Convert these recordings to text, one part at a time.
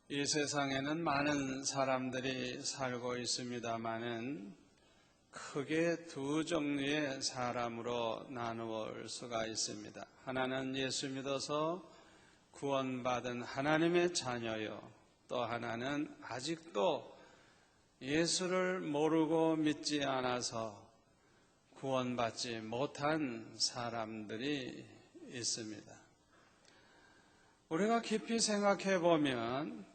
이 세상에는 많은 사람들이 살고 있습니다마는 크게 두 종류의 사람으로 나누어 수가 있습니다. 하나는 예수 믿어서 구원받은 하나님의 자녀요. 또 하나는 아직도 예수를 모르고 믿지 않아서 구원받지 못한 사람들이 있습니다. 우리가 깊이 생각해 보면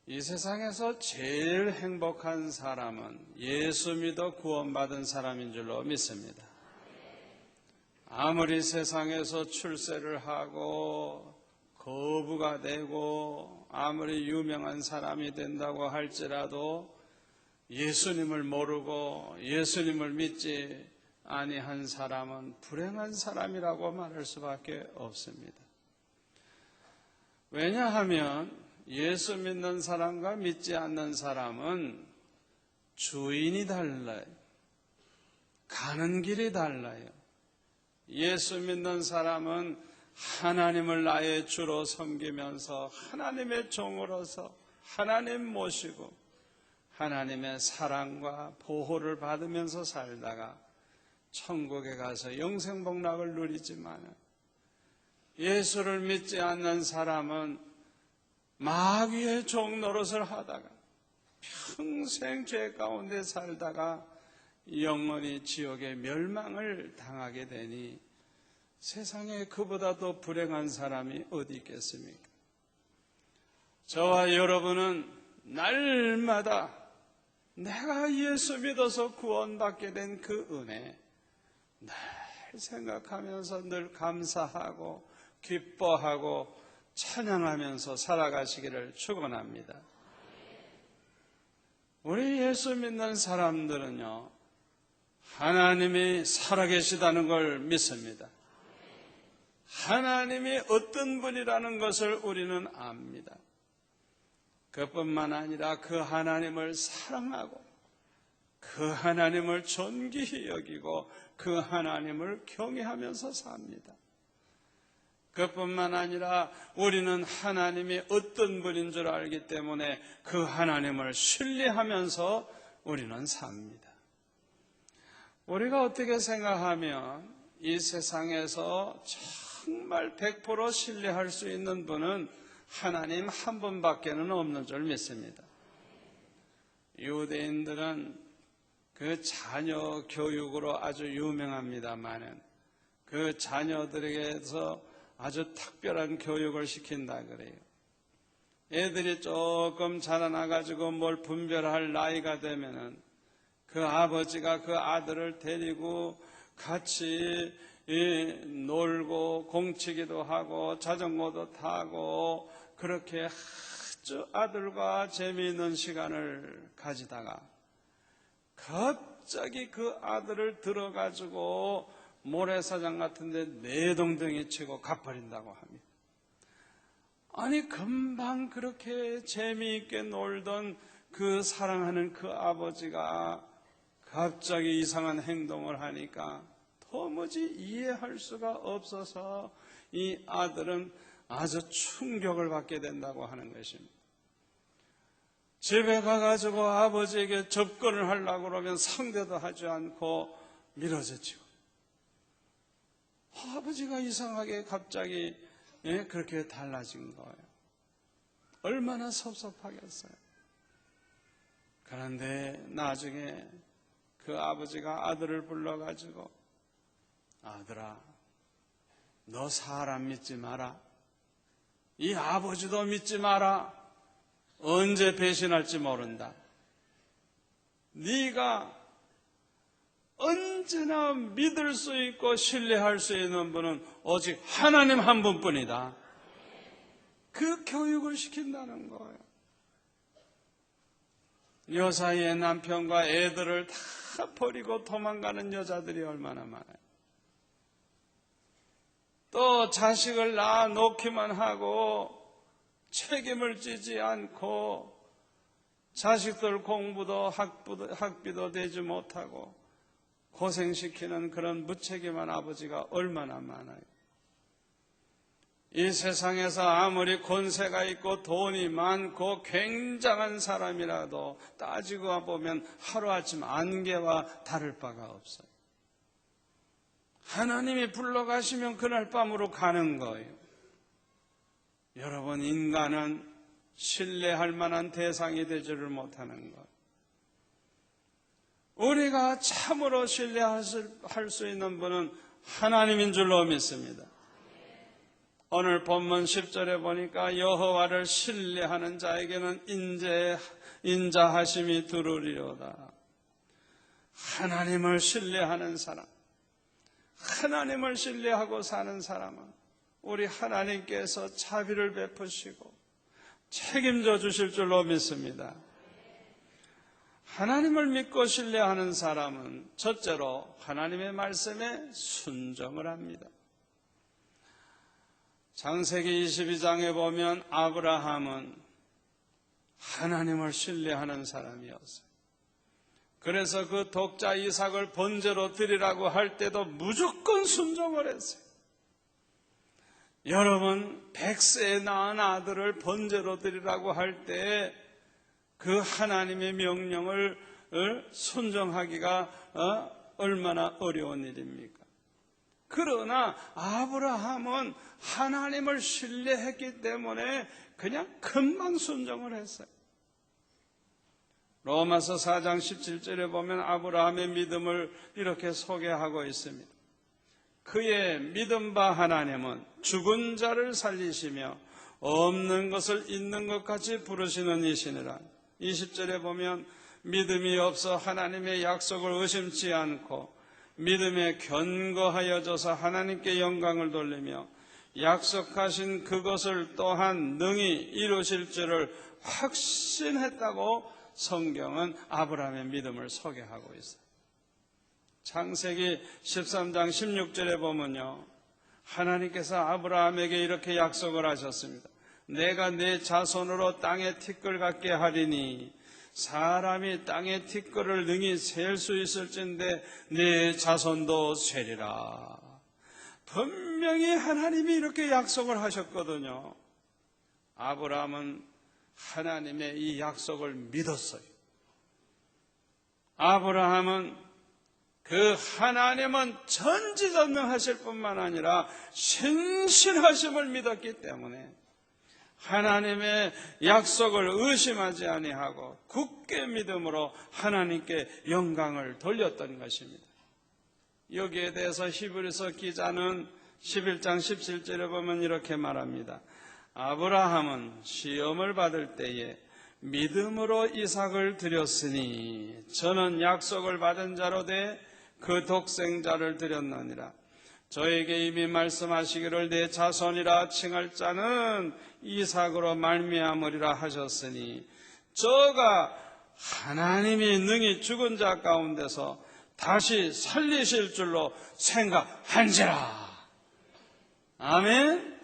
이 세상에서 제일 행복한 사람은 예수 믿어 구원받은 사람인 줄로 믿습니다. 아무리 세상에서 출세를 하고 거부가 되고 아무리 유명한 사람이 된다고 할지라도 예수님을 모르고 예수님을 믿지 아니한 사람은 불행한 사람이라고 말할 수밖에 없습니다. 왜냐하면 예수 믿는 사람과 믿지 않는 사람은 주인이 달라요. 가는 길이 달라요. 예수 믿는 사람은 하나님을 나의 주로 섬기면서 하나님의 종으로서 하나님 모시고 하나님의 사랑과 보호를 받으면서 살다가 천국에 가서 영생복락을 누리지만 예수를 믿지 않는 사람은 마귀의 종 노릇을 하다가 평생 죄 가운데 살다가 영원히 지옥의 멸망을 당하게 되니 세상에 그보다 더 불행한 사람이 어디 있겠습니까? 저와 여러분은 날마다 내가 예수 믿어서 구원받게 된 그 은혜 늘 생각하면서 늘 감사하고 기뻐하고 찬양하면서 살아가시기를 축원합니다. 우리 예수 믿는 사람들은요, 하나님이 살아계시다는 걸 믿습니다. 하나님이 어떤 분이라는 것을 우리는 압니다. 그뿐만 아니라 그 하나님을 사랑하고 그 하나님을 존귀히 여기고 그 하나님을 경외하면서 삽니다. 그뿐만 아니라 우리는 하나님이 어떤 분인 줄 알기 때문에 그 하나님을 신뢰하면서 우리는 삽니다. 우리가 어떻게 생각하면 이 세상에서 정말 100% 신뢰할 수 있는 분은 하나님 한 분밖에는 없는 줄 믿습니다. 유대인들은 그 자녀 교육으로 아주 유명합니다만은 그 자녀들에게서 아주 특별한 교육을 시킨다 그래요. 애들이 조금 자라나가지고 뭘 분별할 나이가 되면은 그 아버지가 그 아들을 데리고 같이 놀고 공치기도 하고 자전거도 타고 그렇게 아주 아들과 재미있는 시간을 가지다가 갑자기 그 아들을 들어가지고 모래사장 같은 데 내동댕이 치고 가버린다고 합니다. 아니 금방 그렇게 재미있게 놀던 그 사랑하는 그 아버지가 갑자기 이상한 행동을 하니까 도무지 이해할 수가 없어서 이 아들은 아주 충격을 받게 된다고 하는 것입니다. 집에 가가지고 아버지에게 접근을 하려고 그러면 상대도 하지 않고 미뤄졌지요. 아버지가 이상하게 갑자기 그렇게 달라진 거예요. 얼마나 섭섭하겠어요. 그런데 나중에 그 아버지가 아들을 불러가지고 아들아, 너 사람 믿지 마라. 이 아버지도 믿지 마라. 언제 배신할지 모른다. 네가 언제나 믿을 수 있고 신뢰할 수 있는 분은 오직 하나님 한 분뿐이다. 그 교육을 시킨다는 거예요. 여사의 남편과 애들을 다 버리고 도망가는 여자들이 얼마나 많아요. 또 자식을 낳아 놓기만 하고 책임을 지지 않고 자식들 공부도 학비도 되지 못하고 고생시키는 그런 무책임한 아버지가 얼마나 많아요. 이 세상에서 아무리 권세가 있고 돈이 많고 굉장한 사람이라도 따지고 보면 하루아침 안개와 다를 바가 없어요. 하나님이 불러가시면 그날 밤으로 가는 거예요. 여러분, 인간은 신뢰할 만한 대상이 되지를 못하는 것. 우리가 참으로 신뢰할 수 있는 분은 하나님인 줄로 믿습니다. 오늘 본문 10절에 보니까 여호와를 신뢰하는 자에게는 인자하심이 두루리로다. 하나님을 신뢰하는 사람, 하나님을 신뢰하고 사는 사람은 우리 하나님께서 자비를 베푸시고 책임져 주실 줄로 믿습니다. 하나님을 믿고 신뢰하는 사람은 첫째로 하나님의 말씀에 순종을 합니다. 창세기 22장에 보면 아브라함은 하나님을 신뢰하는 사람이었어요. 그래서 그 독자 이삭을 번제로 드리라고 할 때도 무조건 순종을 했어요. 여러분, 100세에 낳은 아들을 번제로 드리라고 할 때 그 하나님의 명령을 순종하기가 얼마나 어려운 일입니까? 그러나 아브라함은 하나님을 신뢰했기 때문에 그냥 금방 순종을 했어요. 로마서 4장 17절에 보면 아브라함의 믿음을 이렇게 소개하고 있습니다. 그의 믿음 바 하나님은 죽은 자를 살리시며 없는 것을 있는 것 같이 부르시는 이시니라. 20절에 보면 믿음이 없어 하나님의 약속을 의심치 않고 믿음에 견고하여져서 하나님께 영광을 돌리며 약속하신 그것을 또한 능히 이루실 줄을 확신했다고 성경은 아브라함의 믿음을 소개하고 있어요. 창세기 13장 16절에 보면요, 하나님께서 아브라함에게 이렇게 약속을 하셨습니다. 내가 내 자손으로 땅의 티끌 같게 하리니 사람이 땅의 티끌을 능히 셀 수 있을진데 내 자손도 세리라. 분명히 하나님이 이렇게 약속을 하셨거든요. 아브라함은 하나님의 이 약속을 믿었어요. 아브라함은 그 하나님은 전지전능하실 뿐만 아니라 신실하심을 믿었기 때문에 하나님의 약속을 의심하지 아니하고 굳게 믿음으로 하나님께 영광을 돌렸던 것입니다. 여기에 대해서 히브리서 기자는 11장 17절에 보면 이렇게 말합니다. 아브라함은 시험을 받을 때에 믿음으로 이삭을 드렸으니 저는 약속을 받은 자로 돼 그 독생자를 드렸느니라. 저에게 이미 말씀하시기를 내 자손이라 칭할 자는 이삭으로 말미암으리라 하셨으니 저가 하나님이 능히 죽은 자 가운데서 다시 살리실 줄로 생각한지라. 아멘.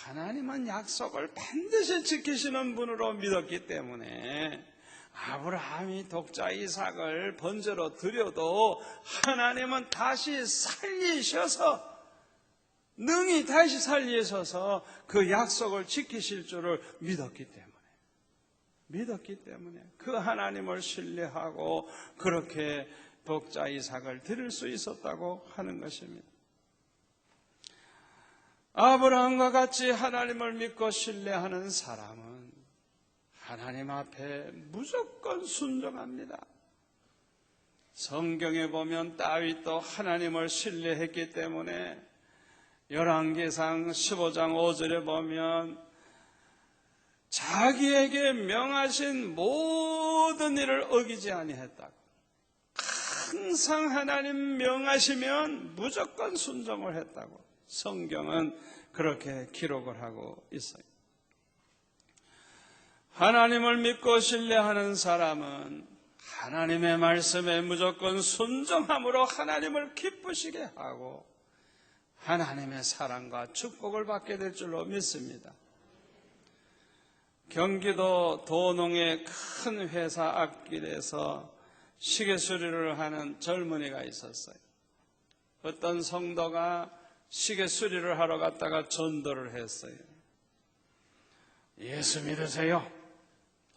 하나님은 약속을 반드시 지키시는 분으로 믿었기 때문에 아브라함이 독자 이삭을 번제로 드려도 하나님은 다시 살리셔서 능히 다시 살리셔서 그 약속을 지키실 줄을 믿었기 때문에 그 하나님을 신뢰하고 그렇게 독자 이삭을 드릴 수 있었다고 하는 것입니다. 아브라함과 같이 하나님을 믿고 신뢰하는 사람은 하나님 앞에 무조건 순종합니다. 성경에 보면 다윗도 하나님을 신뢰했기 때문에 열왕기상 15장 5절에 보면 자기에게 명하신 모든 일을 어기지 아니했다고. 항상 하나님 명하시면 무조건 순종을 했다고 성경은 그렇게 기록을 하고 있어요. 하나님을 믿고 신뢰하는 사람은 하나님의 말씀에 무조건 순종함으로 하나님을 기쁘시게 하고 하나님의 사랑과 축복을 받게 될 줄로 믿습니다. 경기도 도농의 큰 회사 앞길에서 시계 수리를 하는 젊은이가 있었어요. 어떤 성도가 시계 수리를 하러 갔다가 전도를 했어요. 예수 믿으세요?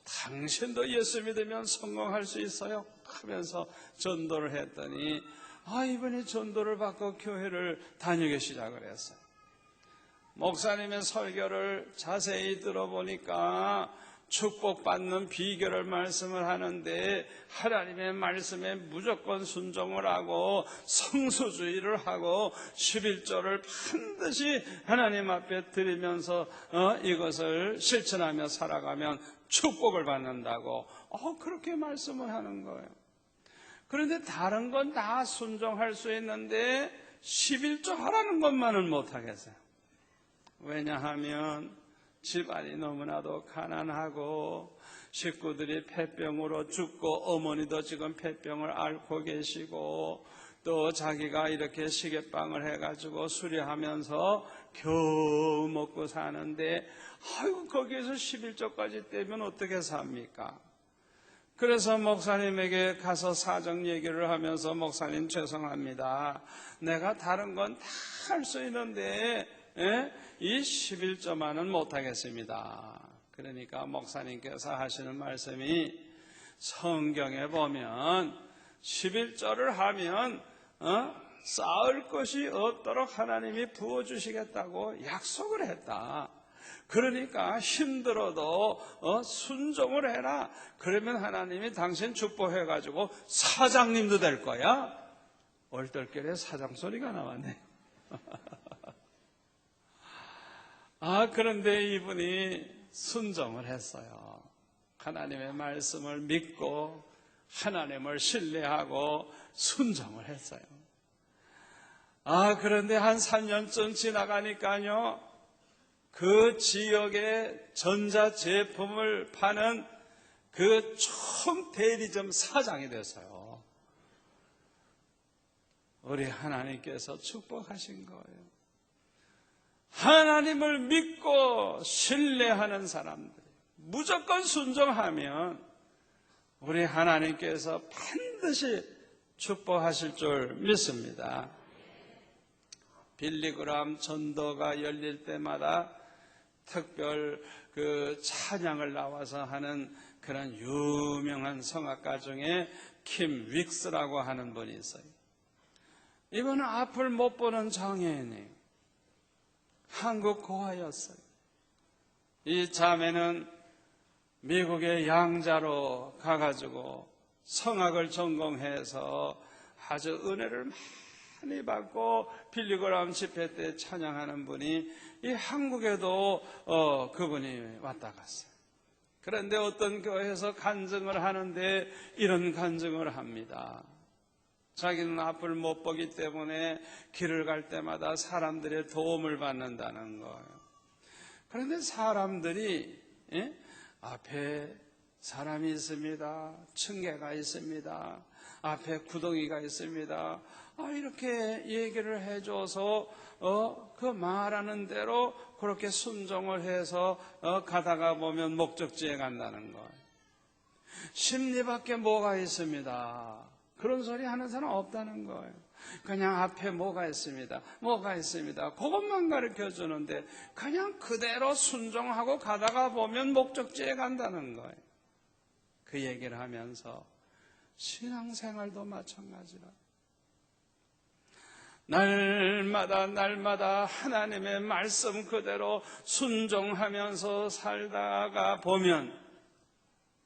당신도 예수 믿으면 성공할 수 있어요? 하면서 전도를 했더니 이분이 전도를 받고 교회를 다니기 시작을 했어요. 목사님의 설교를 자세히 들어보니까 축복받는 비결을 말씀을 하는데 하나님의 말씀에 무조건 순종을 하고 성수주의를 하고 11조를 반드시 하나님 앞에 드리면서 이것을 실천하며 살아가면 축복을 받는다고 그렇게 말씀을 하는 거예요. 그런데 다른 건 다 순종할 수 있는데 11조 하라는 것만은 못하겠어요. 왜냐하면 집안이 너무나도 가난하고 식구들이 폐병으로 죽고 어머니도 지금 폐병을 앓고 계시고 또 자기가 이렇게 시계방을 해가지고 수리하면서 겨우 먹고 사는데 거기에서 11조까지 떼면 어떻게 삽니까? 그래서 목사님에게 가서 사정 얘기를 하면서 목사님 죄송합니다. 내가 다른 건 다 할 수 있는데 이 11조만은 못하겠습니다. 그러니까 목사님께서 하시는 말씀이 성경에 보면 11조를 하면 쌓을 것이 없도록 하나님이 부어주시겠다고 약속을 했다. 그러니까 힘들어도 순종을 해라. 그러면 하나님이 당신 축복해가지고 사장님도 될 거야. 얼떨결에 사장 소리가 나왔네. 그런데 이분이 순종을 했어요. 하나님의 말씀을 믿고 하나님을 신뢰하고 순종을 했어요. 그런데 한 3년쯤 지나가니까요, 그 지역의 전자제품을 파는 그 총 대리점 사장이 됐어요. 우리 하나님께서 축복하신 거예요. 하나님을 믿고 신뢰하는 사람들, 무조건 순종하면 우리 하나님께서 반드시 축복하실 줄 믿습니다. 빌리그람 전도가 열릴 때마다 특별 그 찬양을 나와서 하는 그런 유명한 성악가 중에 킴 윅스라고 하는 분이 있어요. 이분은 앞을 못 보는 장애인이에요. 한국 고아였어요. 이 자매는 미국의 양자로 가가지고 성악을 전공해서 아주 은혜를 많이 받고 빌리그람 집회 때 찬양하는 분이 이 한국에도 그분이 왔다 갔어요. 그런데 어떤 교회에서 간증을 하는데 이런 간증을 합니다. 자기는 앞을 못 보기 때문에 길을 갈 때마다 사람들의 도움을 받는다는 거예요. 그런데 사람들이 앞에 사람이 있습니다. 층계가 있습니다. 앞에 구덩이가 있습니다. 이렇게 얘기를 해줘서 그 말하는 대로 그렇게 순종을 해서 가다가 보면 목적지에 간다는 거예요. 심리 밖에 뭐가 있습니다. 그런 소리 하는 사람 없다는 거예요. 그냥 앞에 뭐가 있습니다. 뭐가 있습니다. 그것만 가르쳐 주는데 그냥 그대로 순종하고 가다가 보면 목적지에 간다는 거예요. 그 얘기를 하면서 신앙생활도 마찬가지라. 날마다 하나님의 말씀 그대로 순종하면서 살다가 보면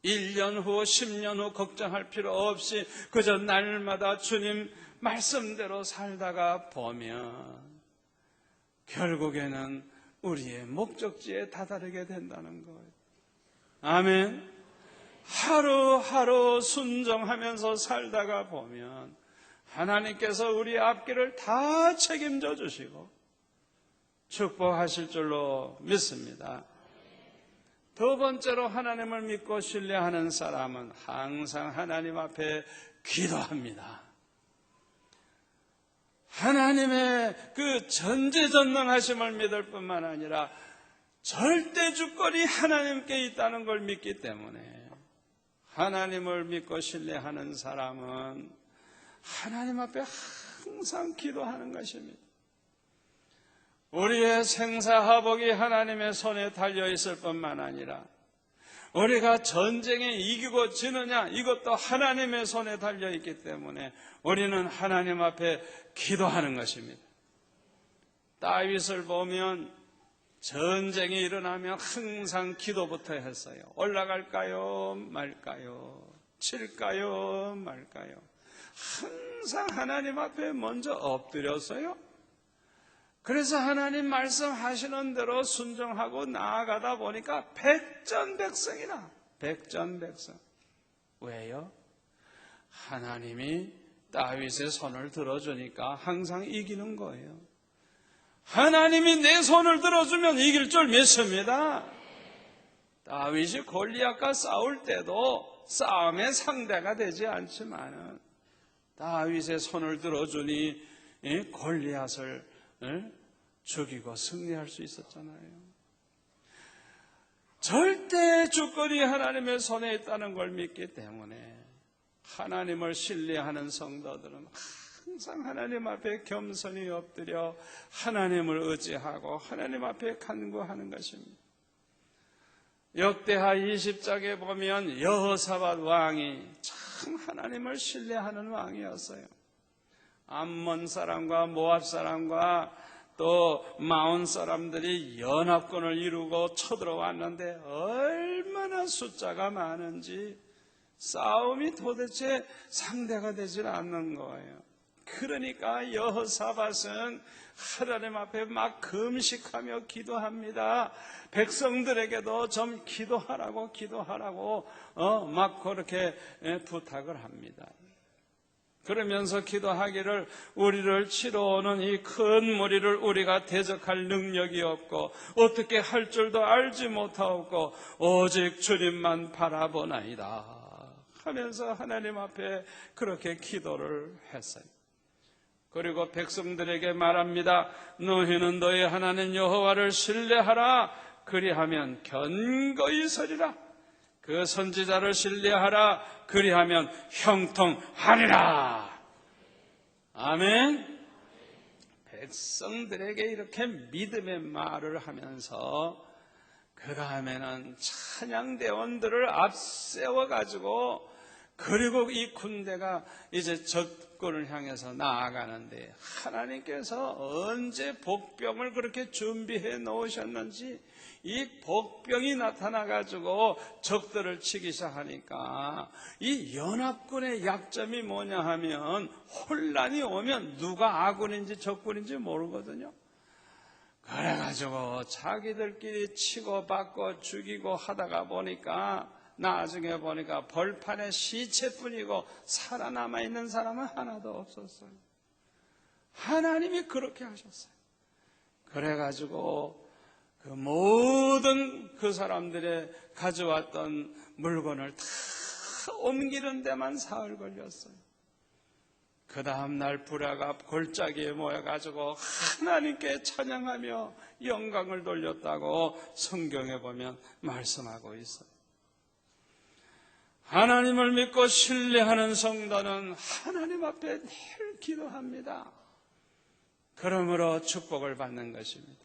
1년 후, 10년 후 걱정할 필요 없이 그저 날마다 주님 말씀대로 살다가 보면 결국에는 우리의 목적지에 다다르게 된다는 거예요. 아멘. 하루하루 순종하면서 살다가 보면 하나님께서 우리 앞길을 다 책임져 주시고 축복하실 줄로 믿습니다. 두 번째로 하나님을 믿고 신뢰하는 사람은 항상 하나님 앞에 기도합니다. 하나님의 그 전지전능하심을 믿을 뿐만 아니라 절대 주권이 하나님께 있다는 걸 믿기 때문에 하나님을 믿고 신뢰하는 사람은 하나님 앞에 항상 기도하는 것입니다. 우리의 생사화복이 하나님의 손에 달려있을 뿐만 아니라 우리가 전쟁에 이기고 지느냐 이것도 하나님의 손에 달려있기 때문에 우리는 하나님 앞에 기도하는 것입니다. 다윗을 보면 전쟁이 일어나면 항상 기도부터 했어요. 올라갈까요 말까요? 칠까요 말까요? 항상 하나님 앞에 먼저 엎드렸어요. 그래서 하나님 말씀하시는 대로 순종하고 나아가다 보니까 백전백승이라. 백전백승. 왜요? 하나님이 다윗의 손을 들어주니까 항상 이기는 거예요. 하나님이 내 손을 들어주면 이길 줄 믿습니다. 다윗이 골리앗과 싸울 때도 싸움의 상대가 되지 않지만 다윗의 손을 들어주니 골리앗을 죽이고 승리할 수 있었잖아요. 절대 주권이 하나님의 손에 있다는 걸 믿기 때문에 하나님을 신뢰하는 성도들은 항상 하나님 앞에 겸손히 엎드려 하나님을 의지하고 하나님 앞에 간구하는 것입니다. 역대하 20장에 보면 여호사밧 왕이 참 하나님을 신뢰하는 왕이었어요. 암몬 사람과 모압 사람과 또 마온 사람들이 연합군을 이루고 쳐들어왔는데 얼마나 숫자가 많은지 싸움이 도대체 상대가 되질 않는 거예요. 그러니까 여호사밧은 하나님 앞에 막 금식하며 기도합니다. 백성들에게도 좀 기도하라고 막 그렇게 부탁을 합니다. 그러면서 기도하기를 우리를 치러오는 이 큰 무리를 우리가 대적할 능력이 없고 어떻게 할 줄도 알지 못하고 오직 주님만 바라보나이다 하면서 하나님 앞에 그렇게 기도를 했어요. 그리고 백성들에게 말합니다. 너희는 너희 하나님 여호와를 신뢰하라. 그리하면 견고히 서리라. 그 선지자를 신뢰하라. 그리하면 형통하리라. 아멘. 백성들에게 이렇게 믿음의 말을 하면서 그 다음에는 찬양대원들을 앞세워가지고 그리고 이 군대가 이제 적군을 향해서 나아가는데 하나님께서 언제 복병을 그렇게 준비해 놓으셨는지 이 복병이 나타나가지고 적들을 치기 시작하니까 이 연합군의 약점이 뭐냐 하면 혼란이 오면 누가 아군인지 적군인지 모르거든요. 그래가지고 자기들끼리 치고받고 죽이고 하다가 보니까 나중에 보니까 벌판에 시체뿐이고 살아남아 있는 사람은 하나도 없었어요. 하나님이 그렇게 하셨어요. 그래가지고 그 모든 그 사람들의 가져왔던 물건을 다 옮기는 데만 사흘 걸렸어요. 그 다음날 불화가 골짜기에 모여가지고 하나님께 찬양하며 영광을 돌렸다고 성경에 보면 말씀하고 있어요. 하나님을 믿고 신뢰하는 성도는 하나님 앞에 늘 기도합니다. 그러므로 축복을 받는 것입니다.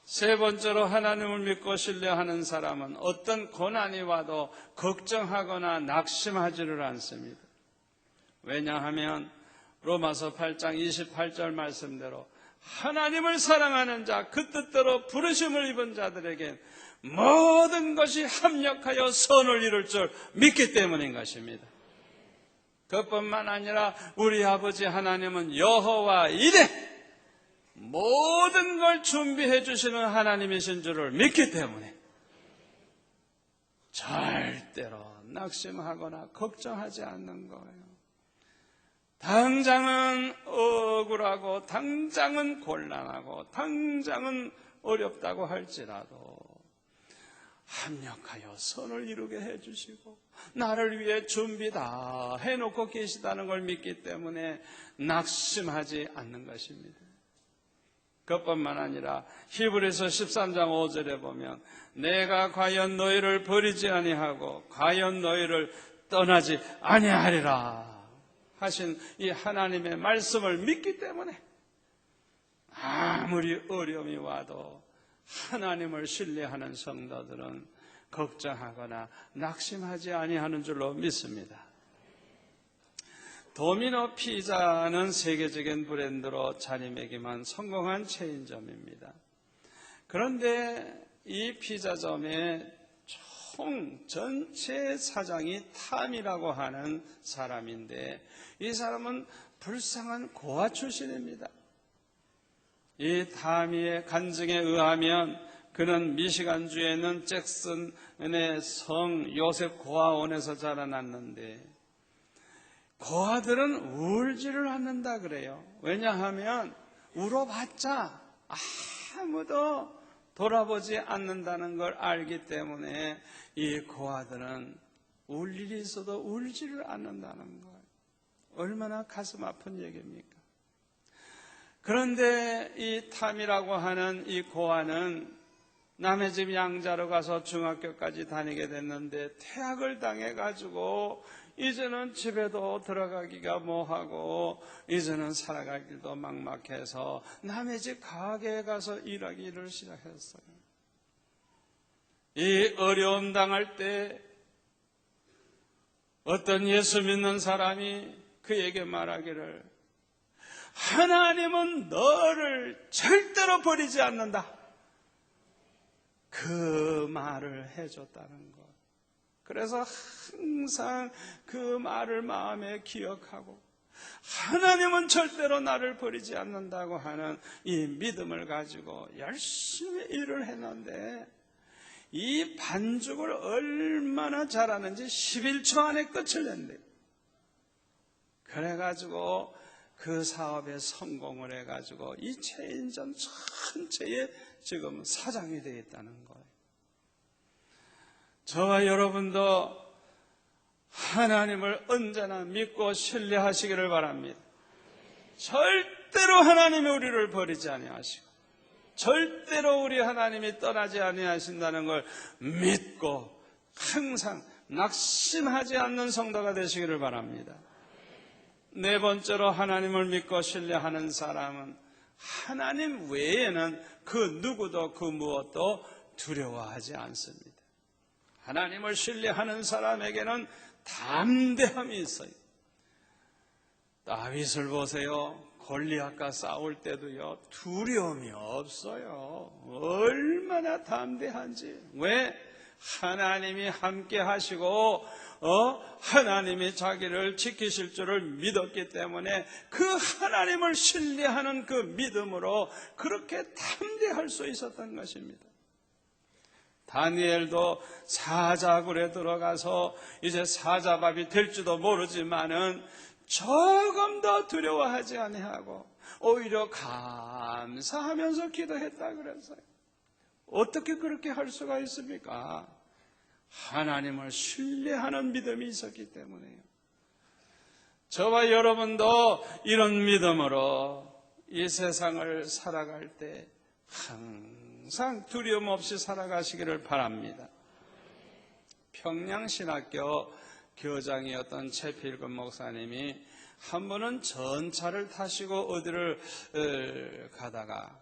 세 번째로 하나님을 믿고 신뢰하는 사람은 어떤 고난이 와도 걱정하거나 낙심하지를 않습니다. 왜냐하면 로마서 8장 28절 말씀대로 하나님을 사랑하는 자, 그 뜻대로 부르심을 입은 자들에게 모든 것이 합력하여 선을 이룰 줄 믿기 때문인 것입니다. 그뿐만 아니라 우리 아버지 하나님은 여호와이래 모든 걸 준비해 주시는 하나님이신 줄을 믿기 때문에 절대로 낙심하거나 걱정하지 않는 거예요. 당장은 억울하고 당장은 곤란하고 당장은 어렵다고 할지라도 합력하여 선을 이루게 해주시고 나를 위해 준비 다 해놓고 계시다는 걸 믿기 때문에 낙심하지 않는 것입니다. 그것뿐만 아니라 히브리서 13장 5절에 보면 내가 과연 너희를 버리지 아니하고 과연 너희를 떠나지 아니하리라 하신 이 하나님의 말씀을 믿기 때문에 아무리 어려움이 와도 하나님을 신뢰하는 성도들은 걱정하거나 낙심하지 아니하는 줄로 믿습니다. 도미노 피자는 세계적인 브랜드로 자리매김한 성공한 체인점입니다. 그런데 이 피자점의 전체 사장이 탐이라고 하는 사람인데, 이 사람은 불쌍한 고아 출신입니다. 이 탐이의 간증에 의하면 그는 미시간주에 있는 잭슨의 성 요셉 고아원에서 자라났는데, 고아들은 울지를 않는다 그래요. 왜냐하면 울어봤자 아무도 돌아보지 않는다는 걸 알기 때문에 이 고아들은 울 일이 있어도 울지를 않는다는 거예요. 얼마나 가슴 아픈 얘기입니까? 그런데 이 탐이라고 하는 이 고아는 남의 집 양자로 가서 중학교까지 다니게 됐는데 퇴학을 당해가지고 이제는 집에도 들어가기가 뭐하고 이제는 살아갈 길도 막막해서 남의 집 가게에 가서 일하기를 시작했어요. 이 어려움 당할 때 어떤 예수 믿는 사람이 그에게 말하기를, 하나님은 너를 절대로 버리지 않는다, 그 말을 해줬다는 것. 그래서 항상 그 말을 마음에 기억하고 하나님은 절대로 나를 버리지 않는다고 하는 이 믿음을 가지고 열심히 일을 했는데, 이 반죽을 얼마나 잘하는지 11초 안에 끝을 낸대요. 그래가지고 그 사업에 성공을 해가지고 이 체인점 전체에 지금 사장이 되어 있다는 거예요. 저와 여러분도 하나님을 언제나 믿고 신뢰하시기를 바랍니다. 절대로 하나님이 우리를 버리지 아니하시고 절대로 우리 하나님이 떠나지 아니하신다는 걸 믿고 항상 낙심하지 않는 성도가 되시기를 바랍니다. 네 번째로 하나님을 믿고 신뢰하는 사람은 하나님 외에는 그 누구도 그 무엇도 두려워하지 않습니다. 하나님을 신뢰하는 사람에게는 담대함이 있어요. 다윗을 보세요. 골리앗과 싸울 때도요, 두려움이 없어요. 얼마나 담대한지. 왜? 하나님이 함께 하시고 하나님이 자기를 지키실 줄을 믿었기 때문에 그 하나님을 신뢰하는 그 믿음으로 그렇게 담대할 수 있었던 것입니다. 다니엘도 사자굴에 들어가서 이제 사자밥이 될지도 모르지만은 조금 더 두려워하지 아니하고 오히려 감사하면서 기도했다 그랬어요. 어떻게 그렇게 할 수가 있습니까? 하나님을 신뢰하는 믿음이 있었기 때문에요. 저와 여러분도 이런 믿음으로 이 세상을 살아갈 때 항상 두려움 없이 살아가시기를 바랍니다. 평양신학교 교장이었던 최필근 목사님이 한 번은 전차를 타시고 어디를 가다가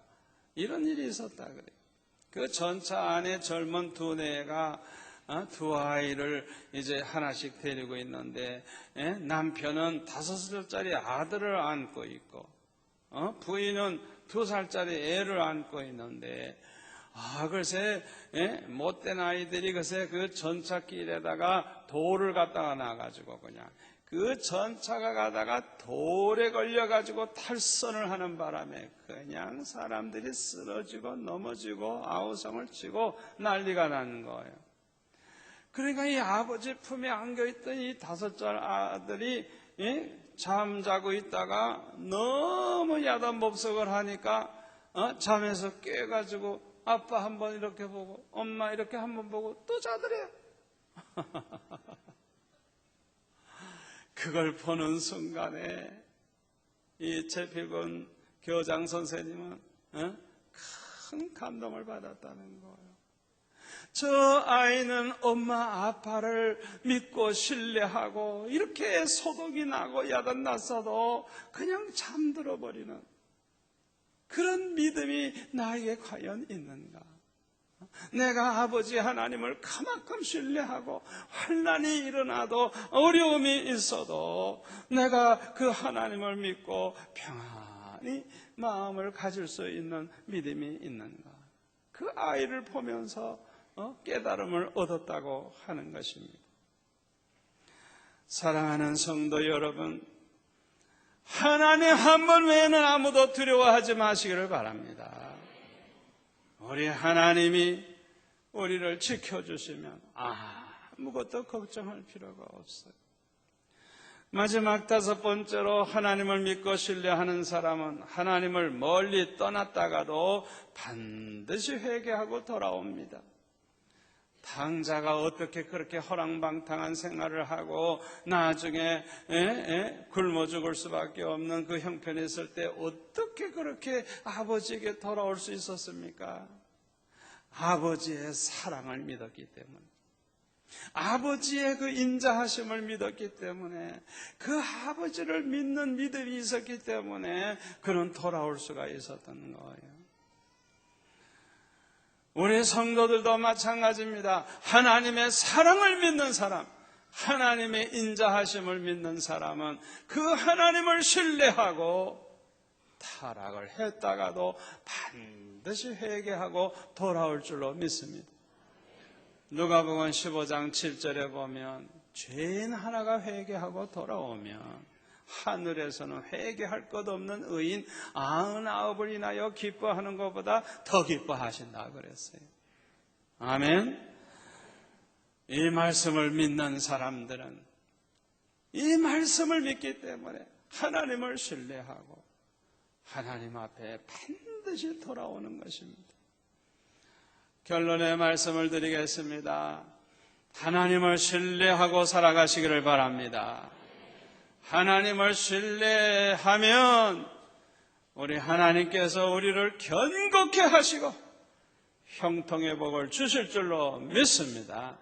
이런 일이 있었다 그래요. 그 전차 안에 젊은 두뇌가 두 아이를 이제 하나씩 데리고 있는데 남편은 5살짜리 아들을 안고 있고 부인은 2살짜리 애를 안고 있는데 글쎄 못된 아이들이 글쎄 그 전차길에다가 돌을 갖다가 놔가지고 그냥 그 전차가 가다가 돌에 걸려가지고 탈선을 하는 바람에 그냥 사람들이 쓰러지고 넘어지고 아우성을 치고 난리가 나는 거예요. 그러니까 이 아버지 품에 안겨있던 이 5살 아들이 잠자고 있다가 너무 야단법석을 하니까 잠에서 깨가지고 아빠 한번 이렇게 보고 엄마 이렇게 한번 보고 또 자더래요. 그걸 보는 순간에 이 최필근 교장 선생님은 큰 감동을 받았다는 거예요. 저 아이는 엄마 아빠를 믿고 신뢰하고 이렇게 소독이 나고 야단 났어도 그냥 잠들어 버리는, 그런 믿음이 나에게 과연 있는가? 내가 아버지 하나님을 그만큼 신뢰하고 환난이 일어나도 어려움이 있어도 내가 그 하나님을 믿고 평안히 마음을 가질 수 있는 믿음이 있는가? 그 아이를 보면서 깨달음을 얻었다고 하는 것입니다. 사랑하는 성도 여러분, 하나님 한 분 외에는 아무도 두려워하지 마시기를 바랍니다. 우리 하나님이 우리를 지켜주시면 아무것도 걱정할 필요가 없어요. 마지막 5번째로 하나님을 믿고 신뢰하는 사람은 하나님을 멀리 떠났다가도 반드시 회개하고 돌아옵니다. 당자가 어떻게 그렇게 허랑방탕한 생활을 하고 나중에 굶어 죽을 수밖에 없는 그 형편이 있을 때 어떻게 그렇게 아버지에게 돌아올 수 있었습니까? 아버지의 사랑을 믿었기 때문에, 아버지의 그 인자하심을 믿었기 때문에, 그 아버지를 믿는 믿음이 있었기 때문에 그는 돌아올 수가 있었던 거예요. 우리 성도들도 마찬가지입니다. 하나님의 사랑을 믿는 사람, 하나님의 인자하심을 믿는 사람은 그 하나님을 신뢰하고 타락을 했다가도 반드시 회개하고 돌아올 줄로 믿습니다. 누가복음 15장 7절에 보면 죄인 하나가 회개하고 돌아오면 하늘에서는 회개할 것 없는 의인 99을 인하여 기뻐하는 것보다 더 기뻐하신다 그랬어요. 아멘. 이 말씀을 믿는 사람들은 이 말씀을 믿기 때문에 하나님을 신뢰하고 하나님 앞에 반드시 돌아오는 것입니다. 결론의 말씀을 드리겠습니다. 하나님을 신뢰하고 살아가시기를 바랍니다. 하나님을 신뢰하면 우리 하나님께서 우리를 견고케 하시고 형통의 복을 주실 줄로 믿습니다.